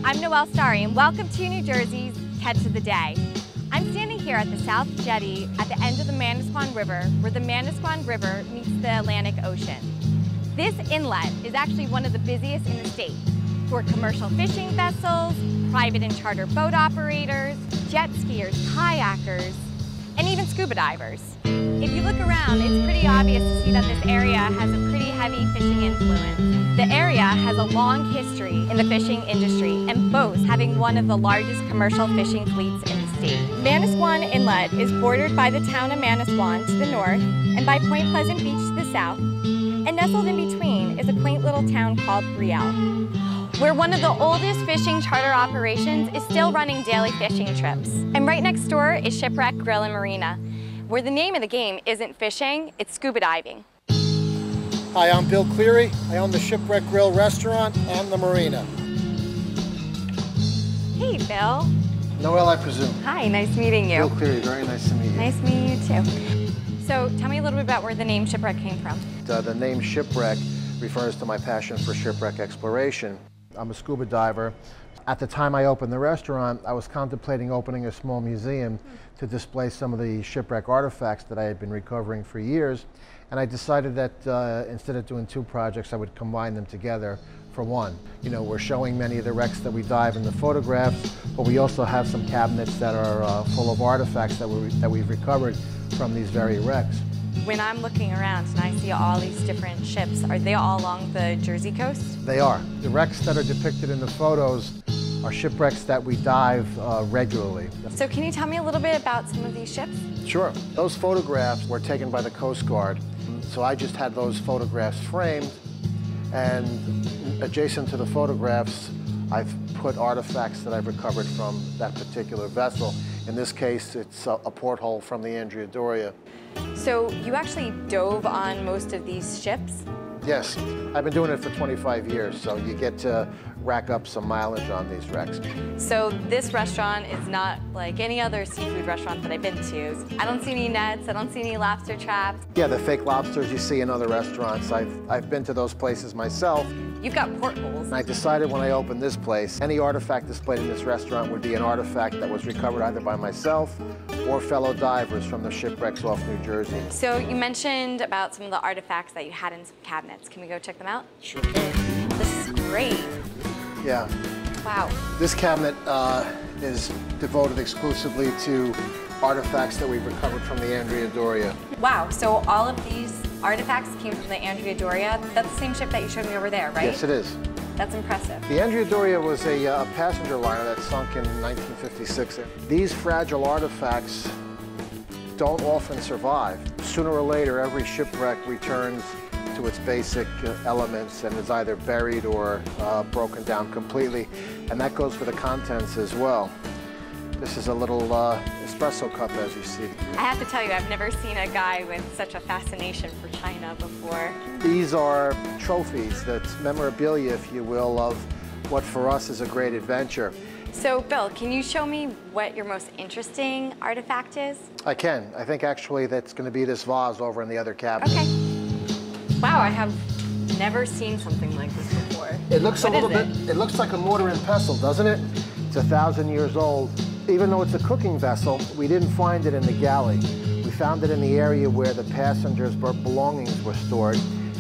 I'm Noelle Starry, and welcome to New Jersey's Catch of the Day. I'm standing here at the South Jetty at the end of the Manasquan River, where the Manasquan River meets the Atlantic Ocean. This inlet is actually one of the busiest in the state for commercial fishing vessels, private and charter boat operators, jet skiers, kayakers, and even scuba divers. If you look around, it's pretty obvious to see that this area has a pretty heavy fishing influence. The area has a long history in the fishing industry and boasts having one of the largest commercial fishing fleets in the state. Manasquan Inlet is bordered by the town of Manasquan to the north and by Point Pleasant Beach to the south, and nestled in between is a quaint little town called Brielle, where one of the oldest fishing charter operations is still running daily fishing trips. And right next door is Shipwreck Grill and Marina, where the name of the game isn't fishing, it's scuba diving. Hi, I'm Bill Cleary. I own the Shipwreck Grill restaurant and the marina. Hey, Bill. Noelle, I presume. Hi, nice meeting you. Bill Cleary, very nice to meet you. Nice meeting you too. So tell me a little bit about where the name Shipwreck came from. The name Shipwreck refers to my passion for shipwreck exploration. I'm a scuba diver. At the time I opened the restaurant, I was contemplating opening a small museum to display some of the shipwreck artifacts that I had been recovering for years. And I decided that instead of doing two projects, I would combine them together for one. You know, we're showing many of the wrecks that we dive in the photographs, but we also have some cabinets that are full of artifacts that we've recovered from these very wrecks. When I'm looking around and I see all these different ships, are they all along the Jersey coast? They are. The wrecks that are depicted in the photos are shipwrecks that we dive regularly. So can you tell me a little bit about some of these ships? Sure. Those photographs were taken by the Coast Guard, so I just had those photographs framed, and adjacent to the photographs, I've put artifacts that I've recovered from that particular vessel. In this case, it's a porthole from the NJCOTD. So you actually dove on most of these ships? Yes, I've been doing it for 25 years, so you get to rack up some mileage on these wrecks. So this restaurant is not like any other seafood restaurant that I've been to. I don't see any nets, I don't see any lobster traps. Yeah, the fake lobsters you see in other restaurants. I've been to those places myself. You've got portholes. And I decided when I opened this place, any artifact displayed in this restaurant would be an artifact that was recovered either by myself or fellow divers from the shipwrecks off New Jersey. So you mentioned about some of the artifacts that you had in some cabinets. Can we go check them out? Sure can. This is great. Yeah. Wow. This cabinet is devoted exclusively to artifacts that we've recovered from the NJCOTD. Wow, so all of these artifacts came from the NJCOTD. That's the same ship that you showed me over there, right? Yes, it is. That's impressive. The NJCOTD was a passenger liner that sunk in 1956. These fragile artifacts don't often survive. Sooner or later, every shipwreck returns to its basic elements and is either buried or broken down completely, and that goes for the contents as well. This is a little espresso cup, as you see. I have to tell you, I've never seen a guy with such a fascination for China before. These are trophies, that's memorabilia, if you will, of what for us is a great adventure. So, Bill, can you show me what your most interesting artifact is? I can. I think actually that's going to be this vase over in the other cabinet. Okay. Wow, I have never seen something like this before. It looks it looks like a mortar and pestle, doesn't it? It's 1,000 years old. Even though it's a cooking vessel, we didn't find it in the galley. We found it in the area where the passengers' belongings were stored.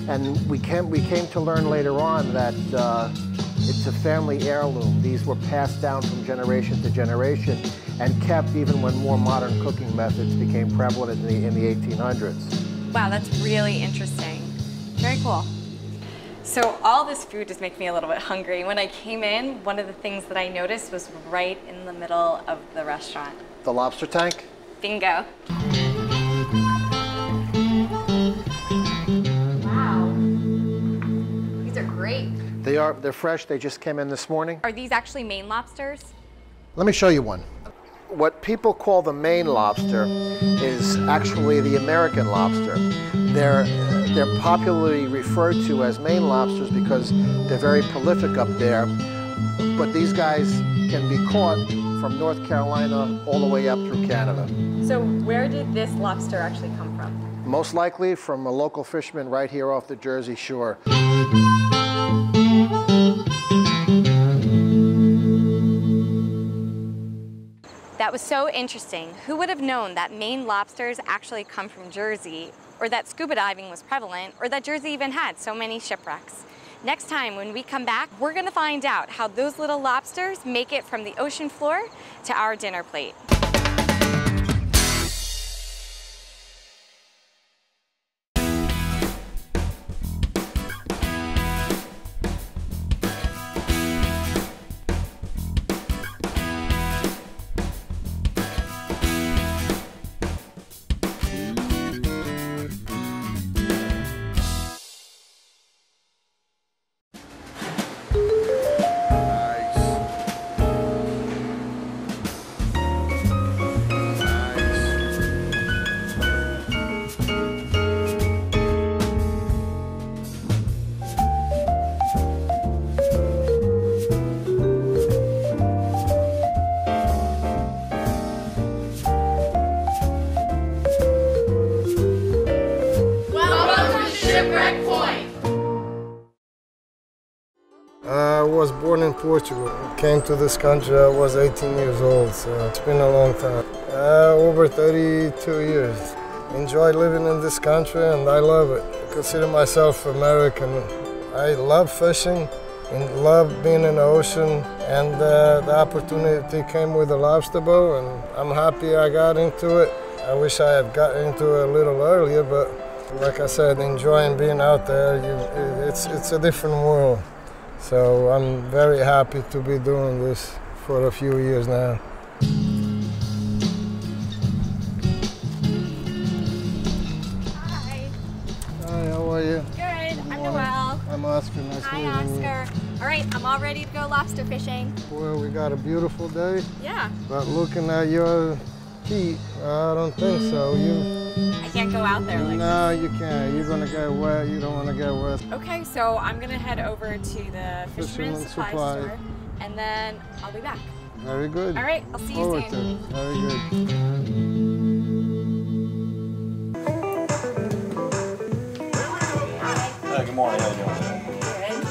And we came to learn later on that it's a family heirloom. These were passed down from generation to generation and kept even when more modern cooking methods became prevalent in the 1800s. Wow, that's really interesting. Very cool. So all this food just makes me a little bit hungry. When I came in, one of the things that I noticed was right in the middle of the restaurant. The lobster tank? Bingo. Wow. These are great. They're fresh. They just came in this morning. Are these actually Maine lobsters? Let me show you one. What people call the Maine lobster is actually the American lobster. They're popularly referred to as Maine lobsters because they're very prolific up there, but these guys can be caught from North Carolina all the way up through Canada. So where did this lobster actually come from? Most likely from a local fisherman right here off the Jersey shore. was so interesting. Who would have known that Maine lobsters actually come from Jersey, or that scuba diving was prevalent, or that Jersey even had so many shipwrecks? Next time when we come back, we're gonna find out how those little lobsters make it from the ocean floor to our dinner plate. I was born in Portugal. Came to this country, I was 18 years old, so it's been a long time. Over 32 years. Enjoy living in this country and I love it. I consider myself American. I love fishing and love being in the ocean, and the opportunity came with the lobster boat, and I'm happy I got into it. I wish I had got into it a little earlier, but like I said, enjoying being out there, it's a different world. So I'm very happy to be doing this for a few years now. Hi. Hi, how are you? Good, I'm Noelle. I'm Oscar, nice Hi, meeting you. Oscar. All right, I'm all ready to go lobster fishing. Well, we got a beautiful day, Yeah. but looking at your feet, I don't think so. I can't go out there like No, you can't. You're gonna get wet. You don't want to get wet. this. Okay, so I'm gonna head over to the Fisherman's Supply store, and then I'll be back. Very good. All right, I'll see you Forward to soon. it. Very good. Hi, good morning. How you doing? Good.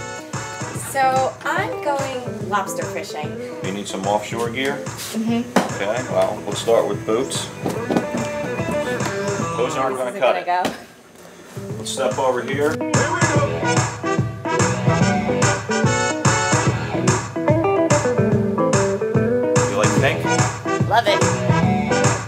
So I'm going lobster fishing. You need some offshore gear? Mm-hmm. Okay, well, we'll start with boots. Those aren't going to cut it. Go. Let's step over here. You like pink? Love it.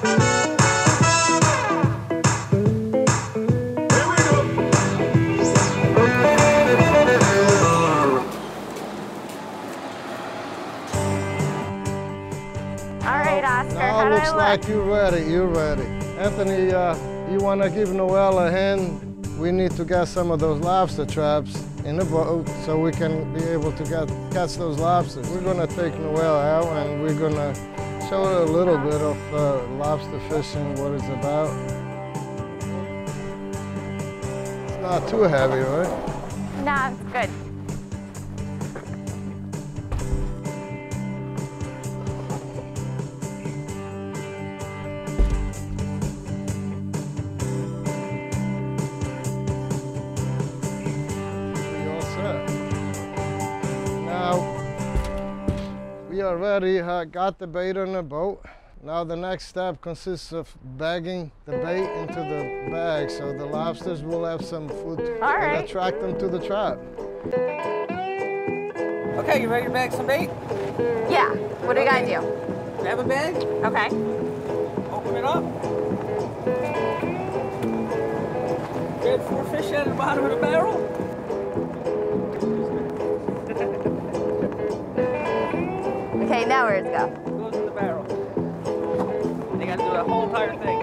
All right, Oscar, how Now do looks I look? like you're ready. You're ready. Anthony, you want to give Noelle a hand? We need to get some of those lobster traps in the boat so we can be able to catch those lobsters. We're going to take Noelle out and we're going to show her a little bit of lobster fishing, what it's about. It's not too heavy, right? Nah, it's good. We are ready, got the bait on the boat. Now the next step consists of bagging the bait into the bag so the lobsters will have some food and attract them to the trap. Okay, you ready to bag some bait? Yeah, what do we gotta do? Grab a bag, Okay. open it up. Grab 4 fish out of the bottom of the barrel. Okay, now where's it go? Goes in the barrel. They gotta do that whole entire thing.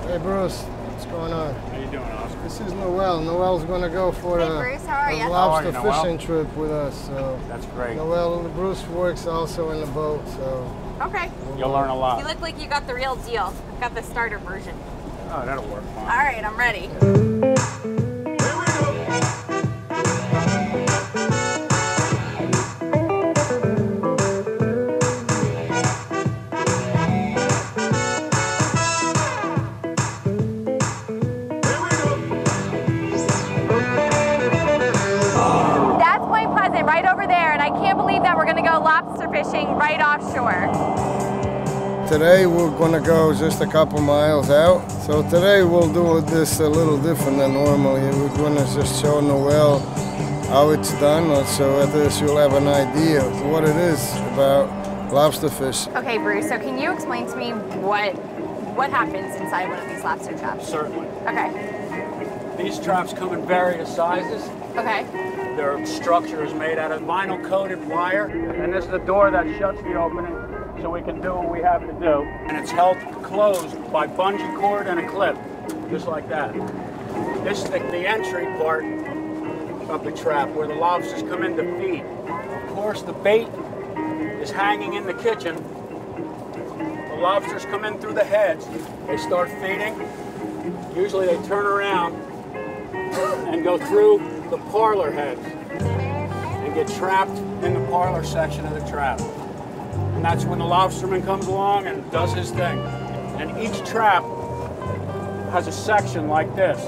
Hey Bruce, what's going on? How you doing, Oscar? This is Noelle. Noelle's gonna go for Hey Bruce, how are a you? lobster How are you, Noelle? fishing trip with us. So That's great. Noelle, Bruce works also in the boat, so Okay. You'll learn a You lot. look like you got the real deal. I've got the starter version. Oh, that'll work All fine. right, I'm ready. That's Point Pleasant right over there, and I can't believe that we're going go lobster fishing right offshore. Today we're gonna go just a couple miles out. So today we'll do this a little different than normally. We're gonna just show Noel how it's done, so at least you'll have an idea of what it is about lobster fish. Okay, Bruce, so can you explain to me what happens inside one of these lobster traps? Certainly. Okay. These traps come in various sizes. Okay. Their structure is made out of vinyl coated wire, and this is the door that shuts the opening so we can do what we have to do. And it's held closed by bungee cord and a clip, just like that. This is the entry part of the trap where the lobsters come in to feed. Of course, the bait is hanging in the kitchen. The lobsters come in through the heads. They start feeding. Usually they turn around and go through the parlor heads and get trapped in the parlor section of the trap. And that's when the lobsterman comes along and does his thing. And each trap has a section like this.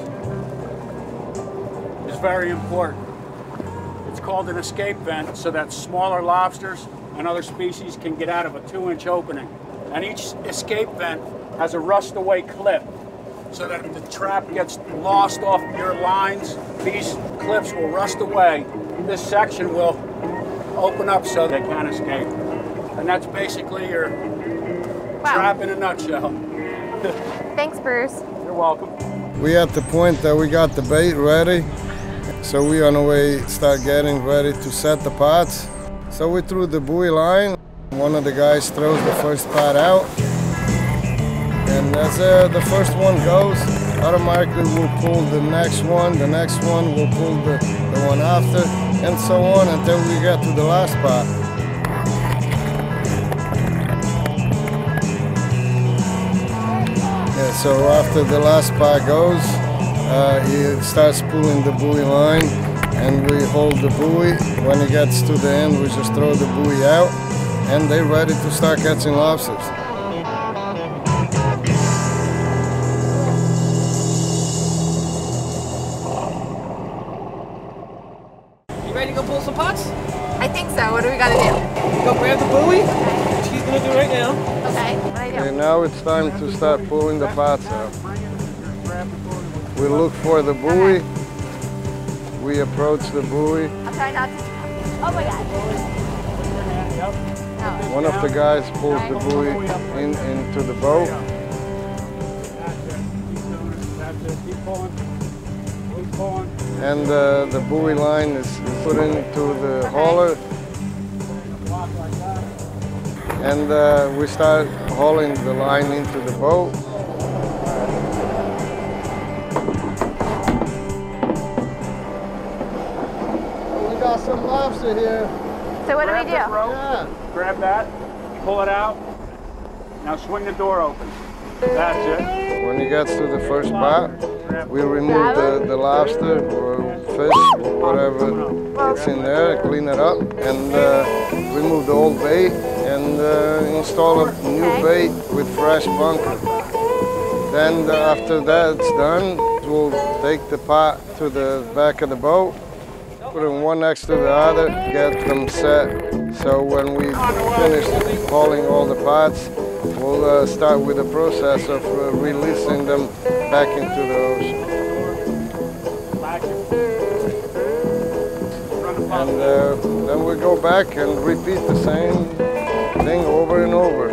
It's very important. It's called an escape vent so that smaller lobsters and other species can get out of a 2-inch opening. And each escape vent has a rust-away clip so that if the trap gets lost off your lines, these clips will rust away. This section will open up so they can't escape. And that's basically your trap in a nutshell. Thanks, Bruce. You're welcome. We're at the point that we got the bait ready, so we're on the way start getting ready to set the pots. So we threw the buoy line. One of the guys throws the first pot out. And as the first one goes, automatically we'll pull the next one will pull the one after, and so on until we get to the last pot. Yeah, so after the last pot goes, he starts pulling the buoy line, and we hold the buoy. When it gets to the end, we just throw the buoy out, and they're ready to start catching lobsters. Ready to go pull some pots? I think so. What do we got to do? Go grab the buoy. She's gonna do it right now. Okay. What do I do? And now it's time to start pulling the pots out. We look for the buoy. We approach the buoy. I'll try not to. Oh my God. No. One of the guys pulls the buoy into the boat. That's it. Keep pulling. Keep pulling. And the buoy line is put into the hauler. And we start hauling the line into the boat. We got some lobster here. So what do we do? Yeah. Grab that, pull it out. Now swing the door open. That's it. When it gets to the first pot, we remove the lobster or fish or whatever it's in there, clean it up, and remove the old bait and install a new bait with fresh bunker. Then after that's done, we'll take the pot to the back of the boat, put them one next to the other, get them set. So when we finish hauling all the pots, we'll start with the process of releasing them back into the ocean. And then we go back and repeat the same thing over and over.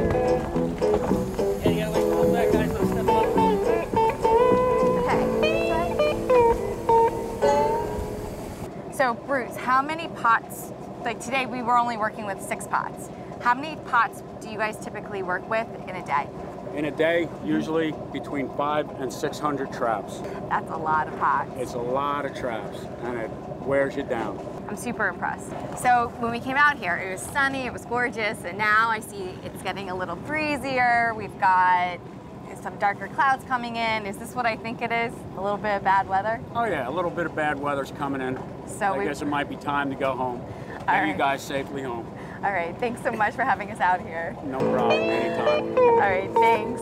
So Bruce, how many pots, like today we were only working with 6 pots. How many pots do you guys typically work with in a day? In a day, usually between 500 and 600 traps. That's a lot of pots. It's a lot of traps, and it wears you down. I'm super impressed. So when we came out here, it was sunny, it was gorgeous, and now I see it's getting a little breezier. We've got some darker clouds coming in. Is this what I think it is? A little bit of bad weather? Oh yeah, a little bit of bad weather's coming in. So I guess it might be time to go home. Get you guys safely home. All right, thanks so much for having us out here. No problem, anytime. All right, thanks.